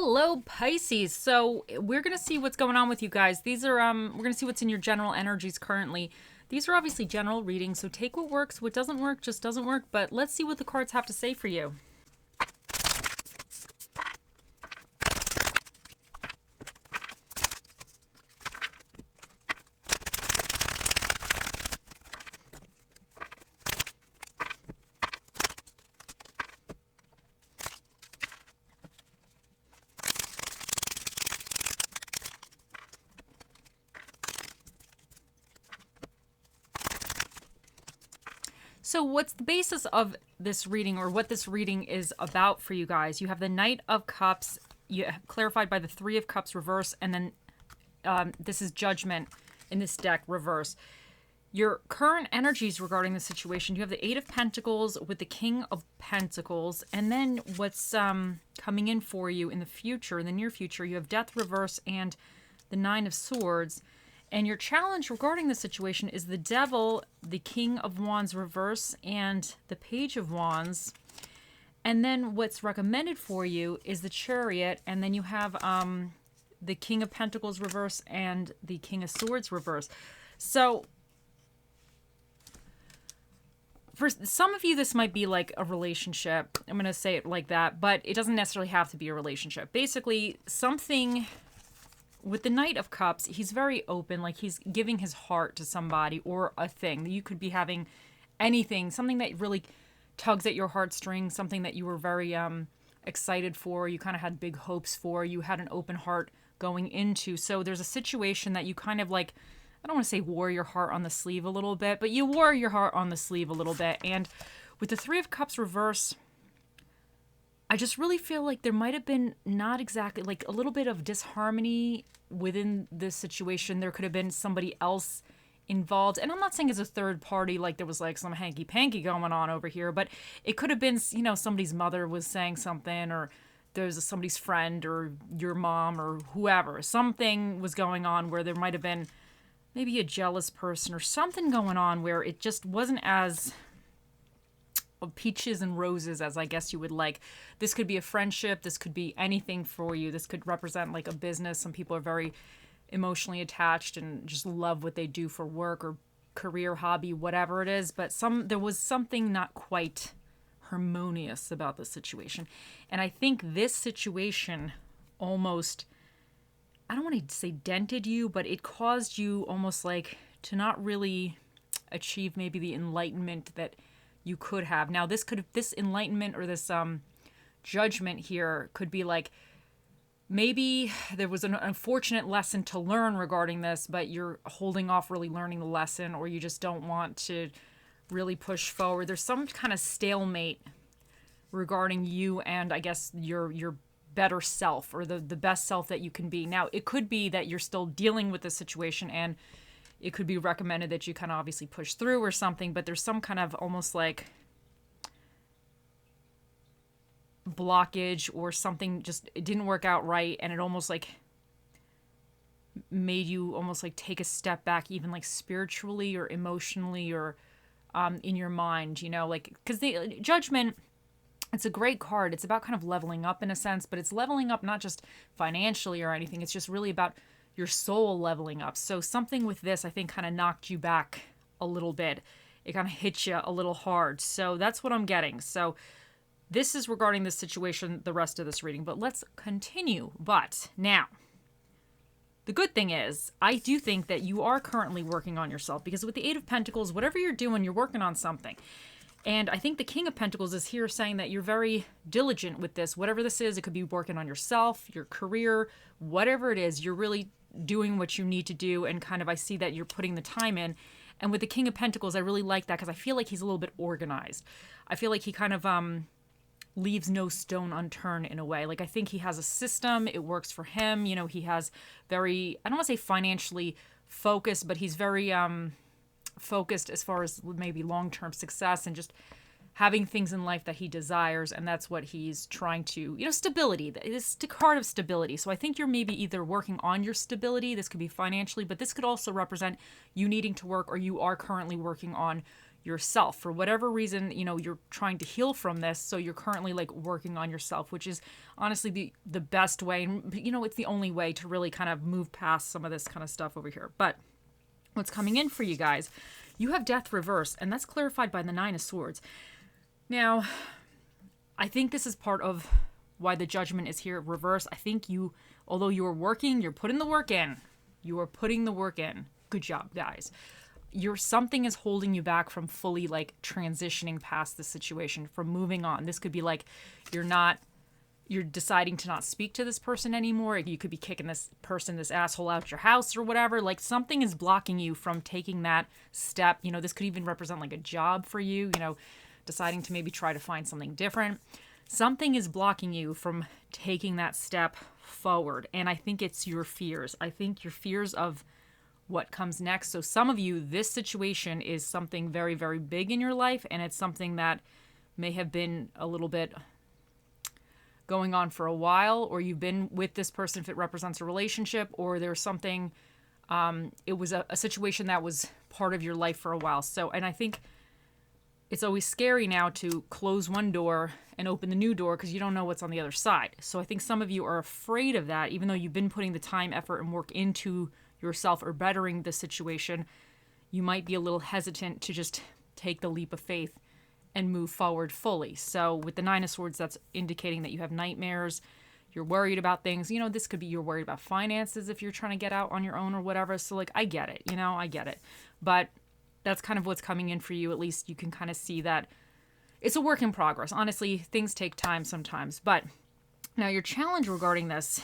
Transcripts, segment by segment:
Hello, Pisces. So we're gonna see what's going on with you guys. These are we're gonna see what's in your general energies currently. These are obviously general readings, so take what works. What doesn't work just doesn't work. But let's see what the cards have to say for you. So what's the basis of this reading, or what this reading is about for you guys? You have the Knight of Cups, you have clarified by the Three of Cups reverse, and then this is Judgment in this deck reverse. Your current energies regarding the situation, you have the Eight of Pentacles with the King of Pentacles, and then what's coming in for you in the future, in the near future, you have Death reverse and the Nine of Swords. And your challenge regarding the situation is the Devil, the King of Wands reverse, and the Page of Wands. And then what's recommended for you is the Chariot, and then you have the King of Pentacles reverse and the King of Swords reverse. So for some of you, this might be like a relationship. I'm going to say it like that, but it doesn't necessarily have to be a relationship. Basically, something... With the Knight of Cups, he's very open, like he's giving his heart to somebody or a thing. You could be having anything, something that really tugs at your heartstrings, something that you were very excited for, you kind of had big hopes for, you had an open heart going into. So there's a situation that you kind of like, I don't want to say wore your heart on the sleeve a little bit, but you wore your heart on the sleeve a little bit. And with the Three of Cups reverse, I just really feel like there might have been not exactly, like a little bit of disharmony within this situation. There could have been somebody else involved. And I'm not saying as a third party, like there was like some hanky-panky going on over here, but it could have been, you know, somebody's mother was saying something, or there's somebody's friend or your mom or whoever. Something was going on where there might have been maybe a jealous person or something going on where it just wasn't as... peaches and roses as I guess you would like. This could be a friendship, this could be anything for you, this could represent like a business. Some people are very emotionally attached and just love what they do for work or career, hobby, whatever it is, but there was something not quite harmonious about the situation. And I think this situation almost, I don't want to say dented you, but it caused you almost like to not really achieve maybe the enlightenment that you could have. Now, this enlightenment or this judgment here could be like, maybe there was an unfortunate lesson to learn regarding this, but you're holding off really learning the lesson, or you just don't want to really push forward. There's some kind of stalemate regarding you and I guess your better self, or the best self that you can be. Now, it could be that you're still dealing with the situation and it could be recommended that you kind of obviously push through or something, but there's some kind of almost like blockage or something, just it didn't work out right, and it almost like made you almost like take a step back, even like spiritually or emotionally or in your mind, you know, like, because the Judgment, it's a great card. It's about kind of leveling up in a sense, but it's leveling up not just financially or anything. It's just really about your soul leveling up. So something with this, I think, kind of knocked you back a little bit. It kind of hit you a little hard. So that's what I'm getting. So this is regarding this situation, the rest of this reading. But let's continue. But now, the good thing is, I do think that you are currently working on yourself, because with the Eight of Pentacles, whatever you're doing, you're working on something. And I think the King of Pentacles is here saying that you're very diligent with this. Whatever this is, it could be working on yourself, your career, whatever it is, you're really doing what you need to do, and kind of I see that you're putting the time in. And with the King of Pentacles, I really like that, because I feel like he's a little bit organized. I feel like he kind of leaves no stone unturned in a way. Like, I think he has a system, it works for him. You know, he has very, I don't want to say financially focused, but he's very focused as far as maybe long-term success and just having things in life that he desires, and that's what he's trying to, you know, stability. It's the card of stability. So I think you're maybe either working on your stability, this could be financially, but this could also represent you needing to work, or you are currently working on yourself. For whatever reason, you're trying to heal from this, so you're currently like working on yourself, which is honestly the best way, and it's the only way to really kind of move past some of this kind of stuff over here. But what's coming in for you guys, you have death reverse, and that's clarified by the Nine of Swords. Now, I think this is part of why the Judgment is here reverse. I think although you are working, you're putting the work in. You are putting the work in. Good job, guys. Something is holding you back from fully like transitioning past the situation, from moving on. This could be like you're deciding to not speak to this person anymore. You could be kicking this asshole out your house or whatever. Like something is blocking you from taking that step. This could even represent like a job for you, deciding to maybe try to find something different. Something is blocking you from taking that step forward. And I think it's your fears. I think your fears of what comes next. So some of you, this situation is something very, very big in your life, and it's something that may have been a little bit going on for a while, or you've been with this person if it represents a relationship, or there's something, it was a situation that was part of your life for a while. So, and I think it's always scary now to close one door and open the new door because you don't know what's on the other side. So I think some of you are afraid of that, even though you've been putting the time, effort, and work into yourself or bettering the situation. You might be a little hesitant to just take the leap of faith and move forward fully. So with the Nine of Swords, that's indicating that you have nightmares. You're worried about things. This could be you're worried about finances if you're trying to get out on your own or whatever. So like, I get it, I get it. But that's kind of what's coming in for you. At least you can kind of see that it's a work in progress. Honestly, things take time sometimes. But now your challenge regarding this,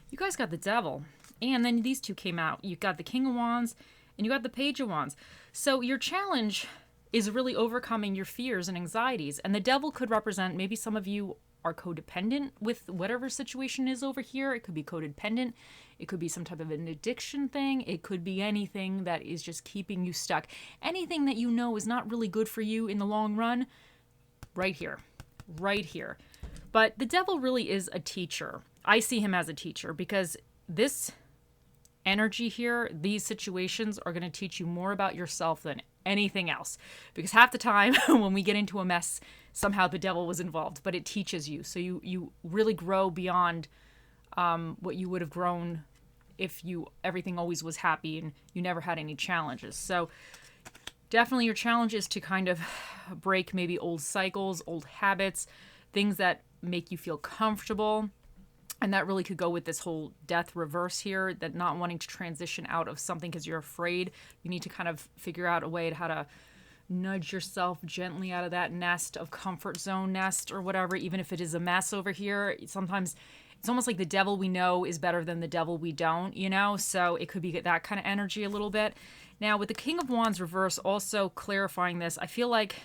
you guys got the Devil. And then these two came out. You got the King of Wands and you got the Page of Wands. So your challenge is really overcoming your fears and anxieties. And the Devil could represent, maybe some of you are codependent with whatever situation is over here. It could be codependent. It could be some type of an addiction thing. It could be anything that is just keeping you stuck. Anything that is not really good for you in the long run, right here. But the Devil really is a teacher. I see him as a teacher because this energy here, these situations are going to teach you more about yourself than anything else. Because half the time when we get into a mess, somehow the Devil was involved, but it teaches you. So you really grow beyond what you would have grown if everything always was happy and you never had any challenges. So definitely your challenge is to kind of break maybe old cycles, old habits, things that make you feel comfortable. And that really could go with this whole death reverse here, that not wanting to transition out of something because you're afraid. You need to kind of figure out a way to how to nudge yourself gently out of that comfort zone nest or whatever, even if it is a mess over here. Sometimes it's almost like the devil we know is better than the devil we don't, So it could be that kind of energy a little bit. Now with the King of Wands reverse, also clarifying this, I feel like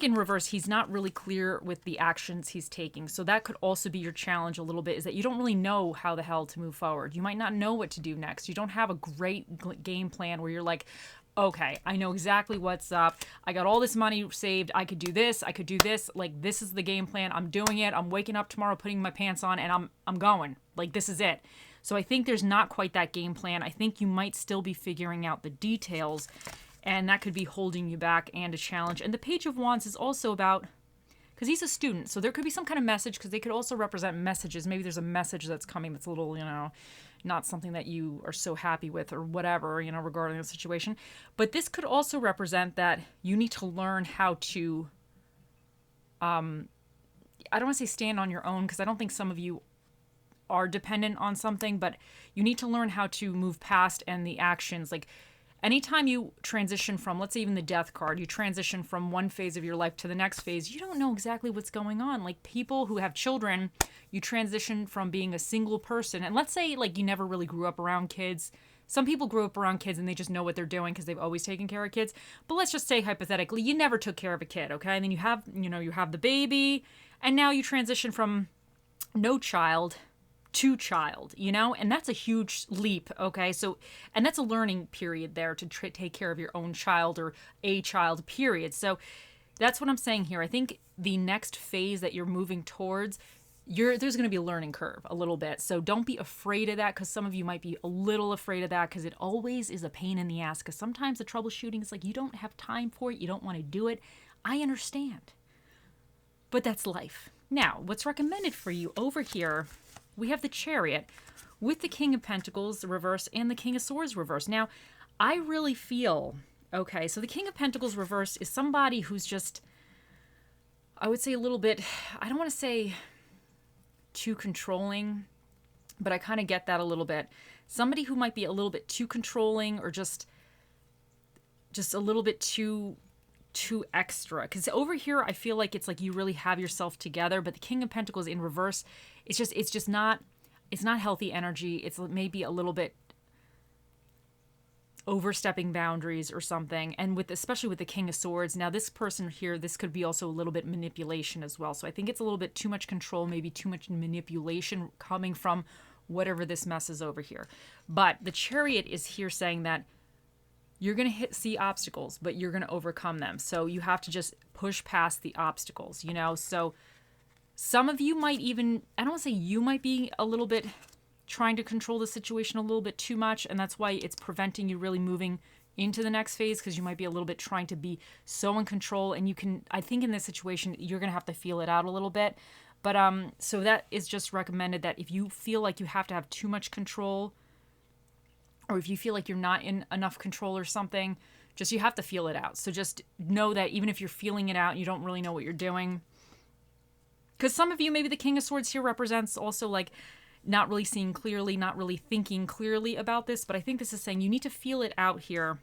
in reverse, he's not really clear with the actions he's taking. So that could also be your challenge a little bit, is that you don't really know how the hell to move forward. You might not know what to do next. You don't have a great game plan where you're like, okay, I know exactly what's up. I got all this money saved. I could do this. I could do this. Like, this is the game plan. I'm doing it. I'm waking up tomorrow, putting my pants on, and I'm going. Like, this is it. So I think there's not quite that game plan. I think you might still be figuring out the details, and that could be holding you back and a challenge. And the Page of Wands is also about, because he's a student, so there could be some kind of message, because they could also represent messages. Maybe there's a message that's coming that's a little, not something that you are so happy with or whatever, regarding the situation. But this could also represent that you need to learn how to, I don't want to say stand on your own, because I don't think some of you are dependent on something, but you need to learn how to move past and the actions. Like, anytime you transition from, let's say even the Death card, you transition from one phase of your life to the next phase, you don't know exactly what's going on. Like, people who have children, you transition from being a single person. And let's say, like, you never really grew up around kids. Some people grew up around kids and they just know what they're doing because they've always taken care of kids. But let's just say, hypothetically, you never took care of a kid, okay? And then you have the baby, and now you transition from no child to child, and that's a huge leap, okay? So, and that's a learning period there to take care of your own child or a child, period. So that's what I'm saying here. I think the next phase that you're moving towards, there's going to be a learning curve a little bit. So don't be afraid of that, because some of you might be a little afraid of that, because it always is a pain in the ass, because sometimes the troubleshooting is like you don't have time for it. You don't want to do it. I understand. But that's life. Now, what's recommended for you over here, we have the Chariot with the King of Pentacles reverse and the King of Swords reverse. Now, I really feel, okay, so the King of Pentacles reverse is somebody who's just, I would say a little bit, I don't want to say too controlling, but I kind of get that a little bit. Somebody who might be a little bit too controlling, or just a little bit too extra. Because over here, I feel like it's like you really have yourself together, but the King of Pentacles in reverse, it's just not, it's not healthy energy. It's maybe a little bit overstepping boundaries or something. And with, especially with the King of Swords, now this person here, this could be also a little bit manipulation as well. So I think it's a little bit too much control, maybe too much manipulation coming from whatever this mess is over here. But the Chariot is here saying that you're going to see obstacles, but you're going to overcome them. So you have to just push past the obstacles, you know? So some of you might even, I don't want to say you might be a little bit trying to control the situation a little bit too much, and that's why it's preventing you really moving into the next phase, because you might be a little bit trying to be so in control. And you can, I think in this situation, you're going to have to feel it out a little bit. But so that is just recommended, that if you feel like you have to have too much control, or if you feel like you're not in enough control or something, just you have to feel it out. So just know that even if you're feeling it out and you don't really know what you're doing, because some of you, maybe the King of Swords here represents also like not really seeing clearly, not really thinking clearly about this. But I think this is saying you need to feel it out here,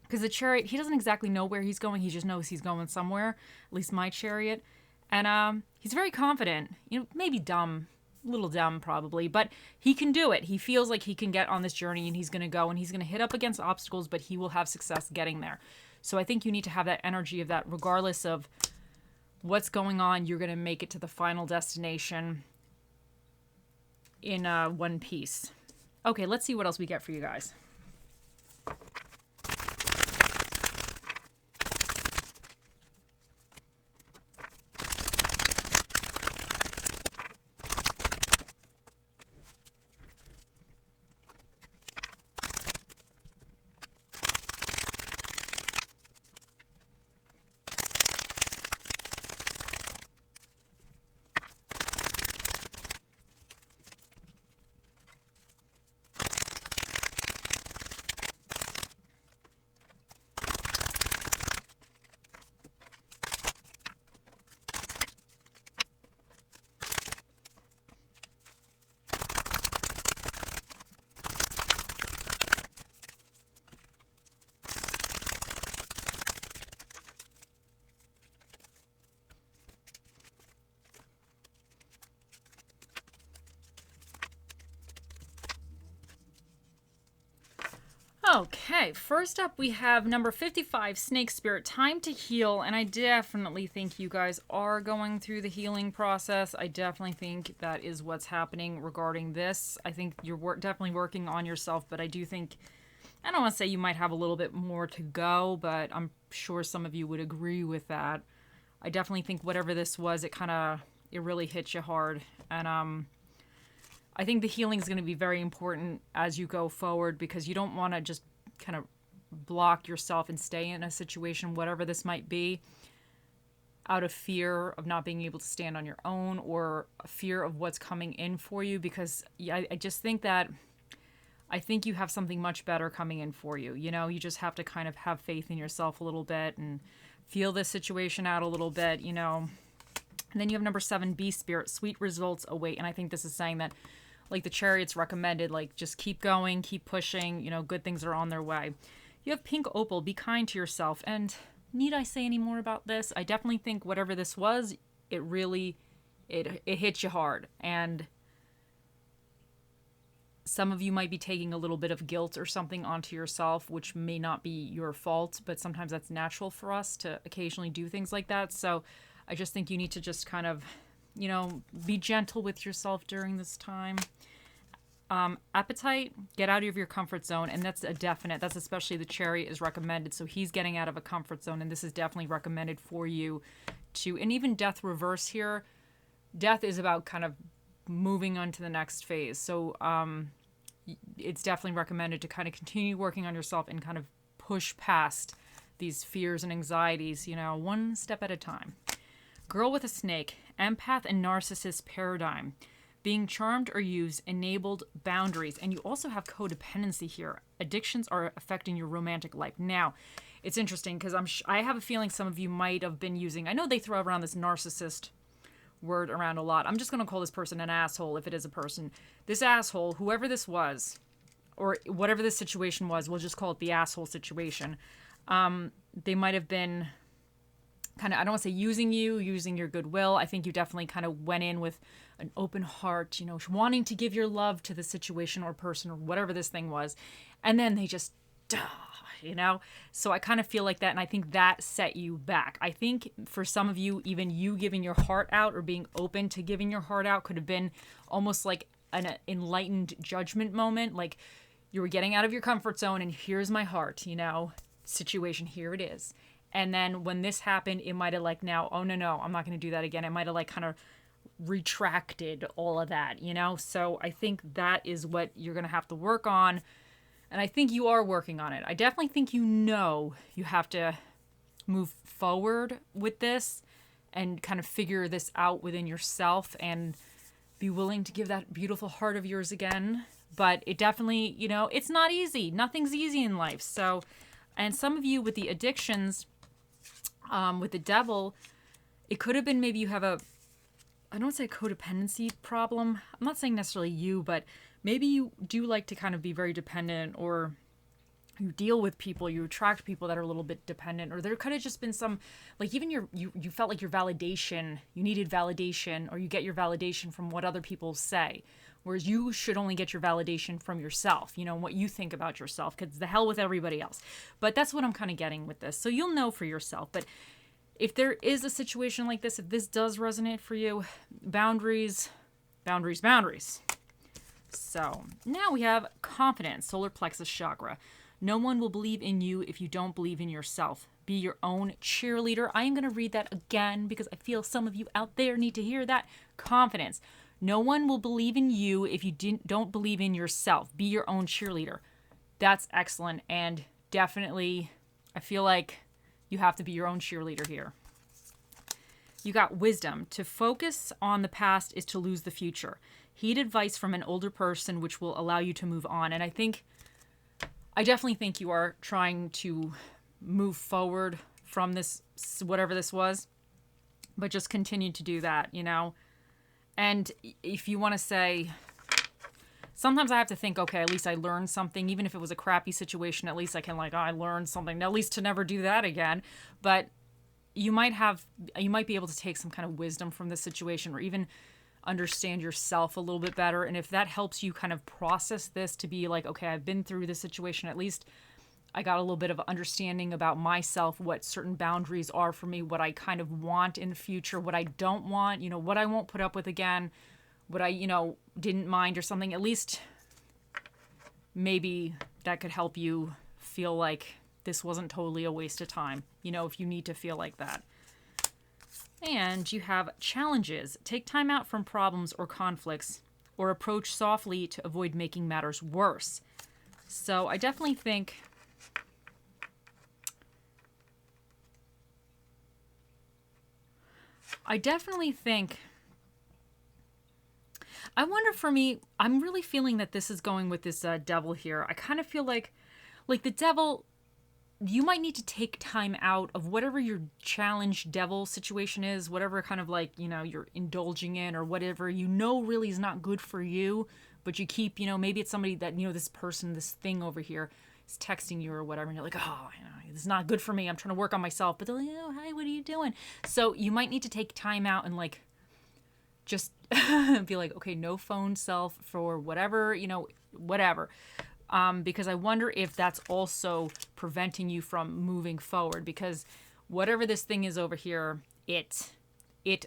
because the Chariot, he doesn't exactly know where he's going. He just knows he's going somewhere, at least my Chariot. And he's very confident, you know, maybe dumb, a little dumb probably, but he can do it. He feels like he can get on this journey, and he's going to go, and he's going to hit up against obstacles, but he will have success getting there. So I think you need to have that energy of that, regardless of what's going on, you're going to make it to the final destination in one piece. Okay, let's see what else we get for you guys. Okay, first up we have number 55, Snake Spirit, Time to Heal. And I definitely think you guys are going through the healing process. I definitely think that is what's happening regarding this. I think you're definitely working on yourself, but I do think, I don't want to say you might have a little bit more to go, but I'm sure some of you would agree with that. I definitely think whatever this was, it really hit you hard. And I think the healing is going to be very important as you go forward, because you don't want to just kind of block yourself and stay in a situation, whatever this might be, out of fear of not being able to stand on your own, or a fear of what's coming in for you. Because I just think that, I think you have something much better coming in for you. You know, you just have to kind of have faith in yourself a little bit and feel this situation out a little bit, you know. And then you have number 7, Beast Spirit, Sweet Results Await. And I think this is saying that, like the Chariot's recommended, like just keep going, keep pushing, you know, good things are on their way. You have Pink Opal, Be Kind to Yourself. And need I say any more about this? I definitely think whatever this was, it really, it hit you hard. And some of you might be taking a little bit of guilt or something onto yourself, which may not be your fault, but sometimes that's natural for us to occasionally do things like that. So I just think you need to just kind of, you know, be gentle with yourself during this time. Appetite, get out of your comfort zone. And that's a definite, that's especially the Chariot is recommended. So he's getting out of a comfort zone, and this is definitely recommended for you to, and even Death Reverse here, death is about kind of moving on to the next phase. So it's definitely recommended to kind of continue working on yourself and kind of push past these fears and anxieties, one step at a time. Girl with a snake, empath and narcissist paradigm. Being charmed or used, enabled boundaries. And you also have codependency here. Addictions are affecting your romantic life. Now, it's interesting because I have a feeling some of you might have been using, I know they throw around this narcissist word around a lot. I'm just going to call this person an asshole if it is a person. This asshole, whoever this was, or whatever this situation was, we'll just call it the asshole situation. They might have been kind of, I don't want to say using your goodwill. I think you definitely kind of went in with an open heart, wanting to give your love to the situation or person or whatever this thing was. And then they just, So I kind of feel like that. And I think that set you back. I think for some of you, even you giving your heart out or being open to giving your heart out could have been almost like an enlightened judgment moment. Like you were getting out of your comfort zone and here's my heart, situation, here it is. And then when this happened, it might have like now, oh no, I'm not going to do that again. It might have like kind of retracted all of that, So I think that is what you're going to have to work on. And I think you are working on it. I definitely think you have to move forward with this and kind of figure this out within yourself and be willing to give that beautiful heart of yours again. But it definitely, it's not easy. Nothing's easy in life. So, and some of you with the addictions, with the devil, it could have been maybe you have I don't say a codependency problem. I'm not saying necessarily you, but maybe you do like to kind of be very dependent, or you deal with people, you attract people that are a little bit dependent, or there could have just been some, like even you felt like your validation, you needed validation, or you get your validation from what other people say. Whereas you should only get your validation from yourself, what you think about yourself, because the hell with everybody else. But that's what I'm kind of getting with this. So you'll know for yourself. But if there is a situation like this, if this does resonate for you, boundaries. So now we have confidence, solar plexus chakra. No one will believe in you if you don't believe in yourself. Be your own cheerleader. I am going to read that again because I feel some of you out there need to hear that. Confidence. No one will believe in you if you don't believe in yourself. Be your own cheerleader. That's excellent. And definitely, I feel like you have to be your own cheerleader here. You got wisdom. To focus on the past is to lose the future. Heed advice from an older person, which will allow you to move on. And I definitely think you are trying to move forward from this, whatever this was, but just continue to do that, And if you want to say, sometimes I have to think, okay, at least I learned something. Even if it was a crappy situation, at least I can I learned something, at least to never do that again. But you might be able to take some kind of wisdom from this situation, or even understand yourself a little bit better. And if that helps you kind of process this to be like, okay, I've been through this situation, at least I got a little bit of understanding about myself, what certain boundaries are for me, what I kind of want in the future, what I don't want, what I won't put up with again, what I, didn't mind or something. At least maybe that could help you feel like this wasn't totally a waste of time, if you need to feel like that. And you have challenges. Take time out from problems or conflicts, or approach softly to avoid making matters worse. So I definitely think I wonder, for me, I'm really feeling that this is going with this devil here. I kind of feel like the devil, you might need to take time out of whatever your challenge devil situation is, whatever kind of you're indulging in, or whatever really is not good for you, but you keep, maybe it's somebody that, this person, this thing over here is texting you or whatever, and you're like, oh, this is not good for me. I'm trying to work on myself. But they're like, oh, hi, what are you doing? So you might need to take time out and just be like, okay, no phone self for whatever, whatever. Because I wonder if that's also preventing you from moving forward, because whatever this thing is over here, it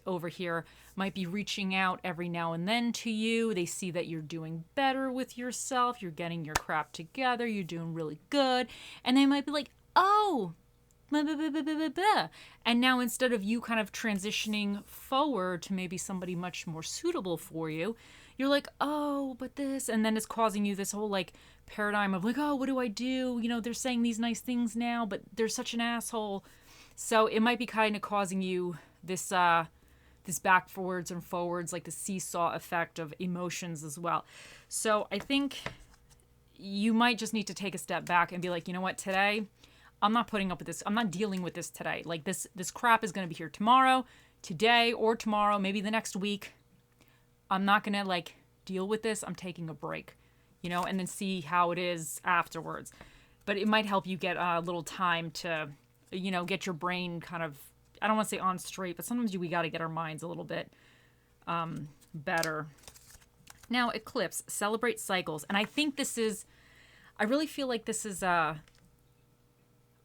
over here might be reaching out every now and then to you. They see that you're doing better with yourself. You're getting your crap together. You're doing really good. And they might be like, oh, blah, blah, blah, blah, blah, blah, blah. And now instead of you kind of transitioning forward to maybe somebody much more suitable for you, you're like, oh, but this, and then it's causing you this whole like paradigm of like, oh, what do I do? You know, they're saying these nice things now, but they're such an asshole. So it might be kind of causing you this this backwards and forwards, like the seesaw effect of emotions as well. So I think you might just need to take a step back and be like, you know what, today I'm not putting up with this. I'm not dealing with this today. Like this crap is going to be here tomorrow, today or tomorrow, maybe the next week. I'm not going to like deal with this. I'm taking a break, you know, and then see how it is afterwards. But it might help you get a little time to, you know, get your brain kind of, I don't want to say on straight, but sometimes we got to get our minds a little bit better. Now, eclipse, celebrate cycles. And I think I really feel like this is an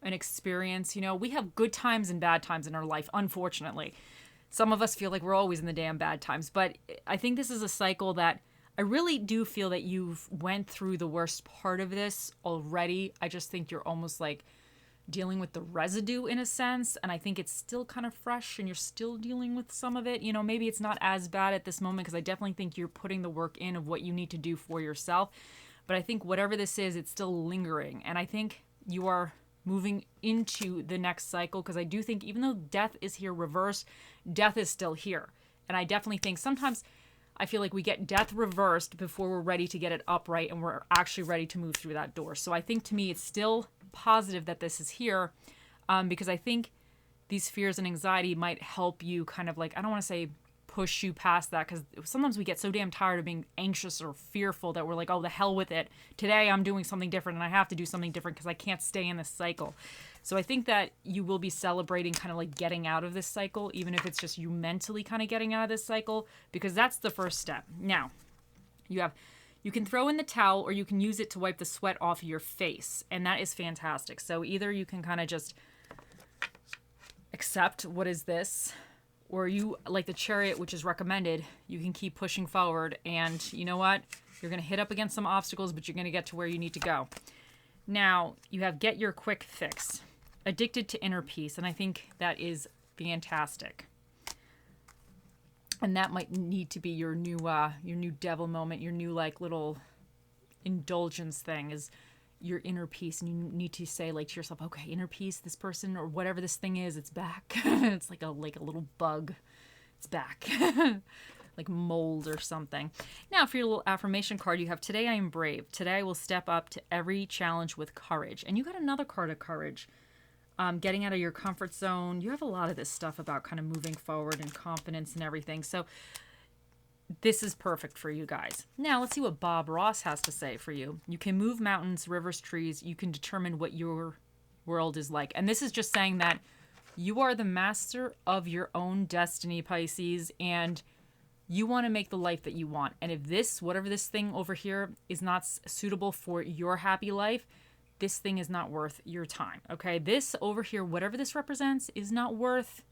experience. You know, we have good times and bad times in our life, unfortunately. Some of us feel like we're always in the damn bad times. But I think this is a cycle that I really do feel that you've went through the worst part of this already. I just think you're almost like dealing with the residue in a sense, and I think it's still kind of fresh and you're still dealing with some of it. You know, maybe it's not as bad at this moment because I definitely think you're putting the work in of what you need to do for yourself. But I think whatever this is, it's still lingering, and I think you are moving into the next cycle because I do think even though death is here reversed, death is still here. And I definitely think sometimes I feel like we get death reversed before we're ready to get it upright and we're actually ready to move through that door. So I think to me it's still positive that this is here because I think these fears and anxiety might help you kind of like, I don't want to say push you past that because sometimes we get so damn tired of being anxious or fearful that we're like, oh, the hell with it. Today I'm doing something different and I have to do something different because I can't stay in this cycle. So I think that you will be celebrating kind of like getting out of this cycle, even if it's just you mentally kind of getting out of this cycle, because that's the first step. Now, you can throw in the towel or you can use it to wipe the sweat off of your face. And that is fantastic. So either you can kind of just accept what is this, or you, like the chariot, which is recommended, you can keep pushing forward. And you know what? You're going to hit up against some obstacles, but you're going to get to where you need to go. Now, you have get your quick fix. Addicted to inner peace. And I think that is fantastic. And that might need to be your new devil moment, your new like little indulgence thing is your inner peace. And you need to say like to yourself, okay, inner peace, this person or whatever this thing is, it's back. It's like a little bug. It's back. Like mold or something. Now for your little affirmation card, you have today I am brave. Today I will step up to every challenge with courage. And you got another card of courage. Getting out of your comfort zone. You have a lot of this stuff about kind of moving forward and confidence and everything. So this is perfect for you guys. Now let's see what Bob Ross has to say for you. You can move mountains, rivers, trees. You can determine what your world is like. And this is just saying that you are the master of your own destiny, Pisces, and you want to make the life that you want. And if this, whatever this thing over here is not suitable for your happy life, this thing is not worth your time, okay? This over here, whatever this represents, is not worth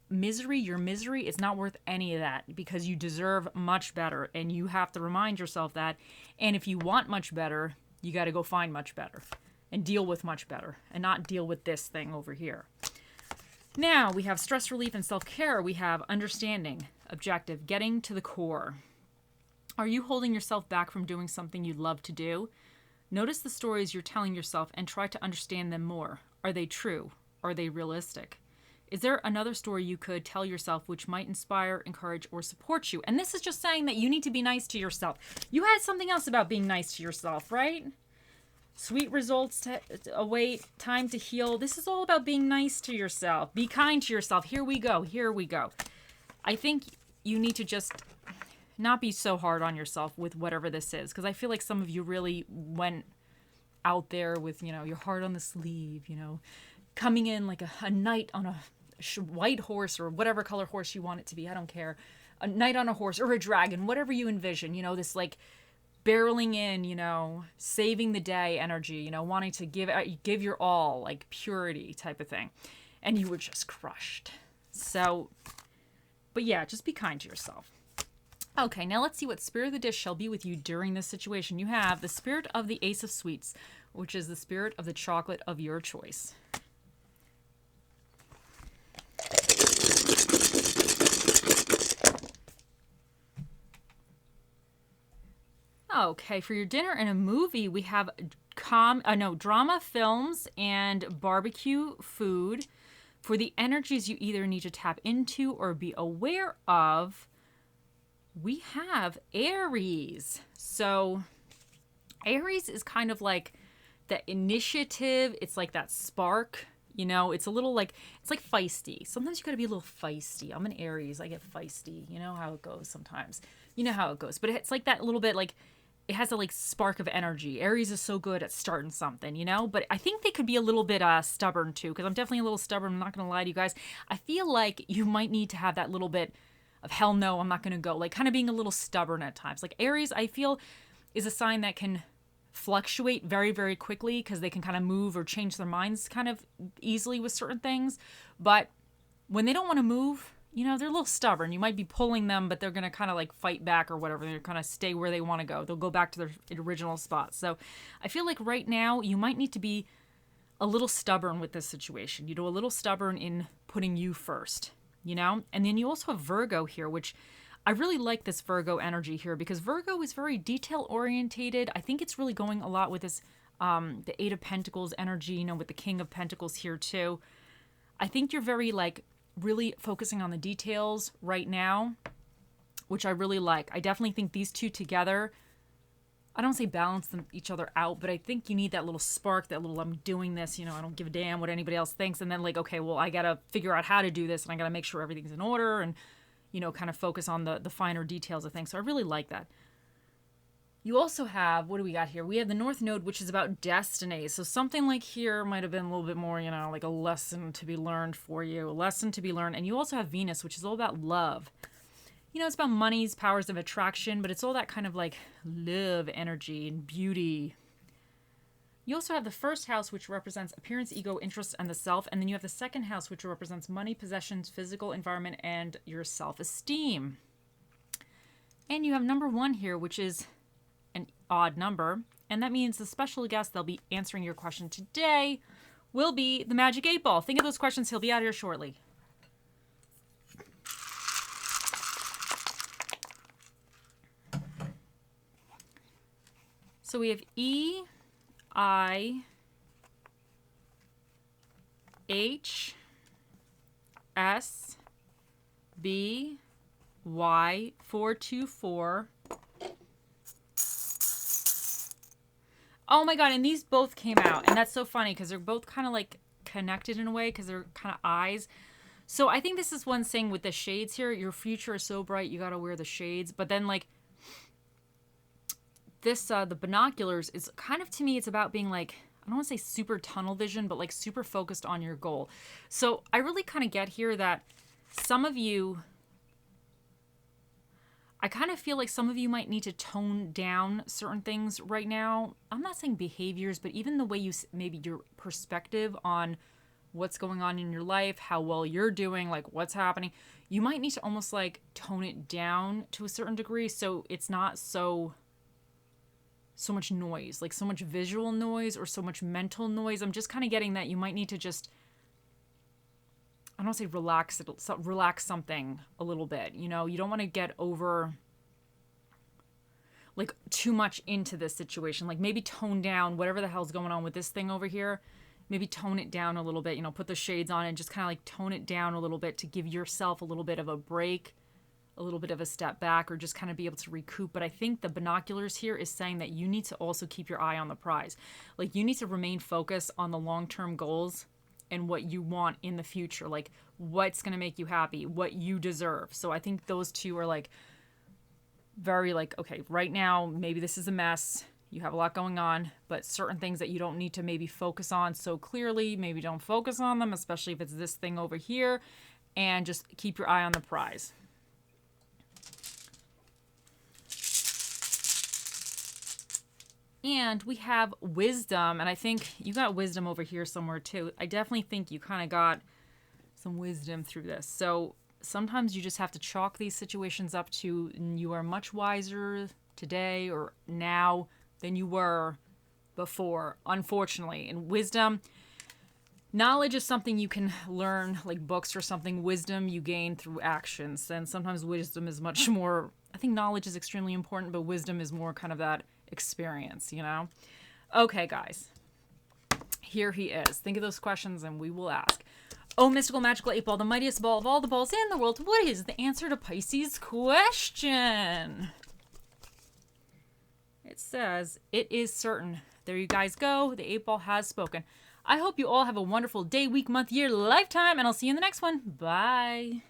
misery. Your misery is not worth any of that because you deserve much better, and you have to remind yourself that. And if you want much better, you got to go find much better and deal with much better and not deal with this thing over here. Now, we have stress relief and self-care. We have understanding, objective, getting to the core. Are you holding yourself back from doing something you'd love to do? Notice the stories you're telling yourself and try to understand them more. Are they true? Are they realistic? Is there another story you could tell yourself which might inspire, encourage, or support you? And this is just saying that you need to be nice to yourself. You had something else about being nice to yourself, right? Sweet results to await, time to heal. This is all about being nice to yourself. Be kind to yourself. Here we go. Here we go. I think you need to just not be so hard on yourself with whatever this is, because I feel like some of you really went out there with, you know, your heart on the sleeve, you know, coming in like a knight on a white horse or whatever color horse you want it to be. I don't care. A knight on a horse or a dragon, whatever you envision, you know, this like barreling in, you know, saving the day energy, you know, wanting to give your all, like purity type of thing. And you were just crushed. So, but yeah, just be kind to yourself. Okay, now let's see what spirit of the dish shall be with you during this situation. You have the spirit of the Ace of Sweets, which is the spirit of the chocolate of your choice. Okay, for your dinner and a movie, we have drama films and barbecue food. For the energies you either need to tap into or be aware of, we have Aries. So Aries is kind of like the initiative. It's like that spark, it's a little like, it's like feisty. Sometimes you got to be a little feisty. I'm an Aries. I get feisty. You know how it goes sometimes. You know how it goes. But it's like that little bit, like it has a like spark of energy. Aries is so good at starting something, but I think they could be a little bit stubborn too, because I'm definitely a little stubborn. I'm not going to lie to you guys. I feel like you might need to have that little bit of hell no, I'm not going to go, like kind of being a little stubborn at times. Like Aries, I feel, is a sign that can fluctuate very, very quickly because they can kind of move or change their minds kind of easily with certain things. But when they don't want to move, they're a little stubborn. You might be pulling them, but they're going to kind of like fight back or whatever. They're kind of stay where they want to go. They'll go back to their original spot. So I feel like right now you might need to be a little stubborn with this situation. A little stubborn in putting you first, And then you also have Virgo here, which I really like this Virgo energy here because Virgo is very detail orientated. I think it's really going a lot with this, the Eight of Pentacles energy, with the King of Pentacles here too. I think you're very like really focusing on the details right now, which I really like. I definitely think these two together, I don't say balance them each other out, but I think you need that little spark, that little I'm doing this, I don't give a damn what anybody else thinks. And then like, okay, well, I got to figure out how to do this and I got to make sure everything's in order and, kind of focus on the finer details of things. So I really like that. You also have, what do we got here? We have the North Node, which is about destiny. So something like here might have been a little bit more, like a lesson to be learned for you, a lesson to be learned. And you also have Venus, which is all about love. It's about money's powers of attraction, but it's all that kind of like love energy and beauty. You also have the first house, which represents appearance, ego, interest, and the self. And then you have the second house, which represents money, possessions, physical environment, and your self-esteem. And you have number 1 here, which is an odd number. And that means the special guest that'll be answering your question today will be the Magic 8 Ball. Think of those questions. He'll be out here shortly. So we have E, I, H, S, B, Y, 424. Oh my God, and these both came out. And that's so funny because they're both kind of like connected in a way because they're kind of eyes. So I think this is one thing with the shades here. Your future is so bright, you got to wear the shades. But then like this, the binoculars is kind of, to me, it's about being like, I don't want to say super tunnel vision, but like super focused on your goal. So I really kind of get here that some of you, I kind of feel like some of you might need to tone down certain things right now. I'm not saying behaviors, but even the way you, maybe your perspective on what's going on in your life, how well you're doing, like what's happening. You might need to almost like tone it down to a certain degree so it's not so much noise, like so much visual noise or so much mental noise. I'm just kind of getting that you might need to just, I don't want to say relax something a little bit. You don't want to get over like too much into this situation. Like maybe tone down whatever the hell's going on with this thing over here. Maybe tone it down a little bit, put the shades on and just kind of like tone it down a little bit to give yourself a little bit of a break, a little bit of a step back, or just kind of be able to recoup. But I think the binoculars here is saying that you need to also keep your eye on the prize. Like you need to remain focused on the long-term goals and what you want in the future, like what's going to make you happy, what you deserve. So I think those two are like very like, okay, right now, maybe this is a mess. You have a lot going on, but certain things that you don't need to maybe focus on so clearly, maybe don't focus on them, especially if it's this thing over here, and just keep your eye on the prize. And we have wisdom, and I think you got wisdom over here somewhere too. I definitely think you kind of got some wisdom through this. So sometimes you just have to chalk these situations up to you are much wiser today or now than you were before, unfortunately. And wisdom, knowledge is something you can learn, like books or something. Wisdom you gain through actions. And sometimes wisdom is much more I think knowledge is extremely important, but wisdom is more kind of that experience, you know? Okay, guys. Here he is. Think of those questions and we will ask. Oh, mystical, magical 8 ball, the mightiest ball of all the balls in the world. What is the answer to Pisces' question? It says, it is certain. There you guys go. The 8 ball has spoken. I hope you all have a wonderful day, week, month, year, lifetime, and I'll see you in the next one. Bye.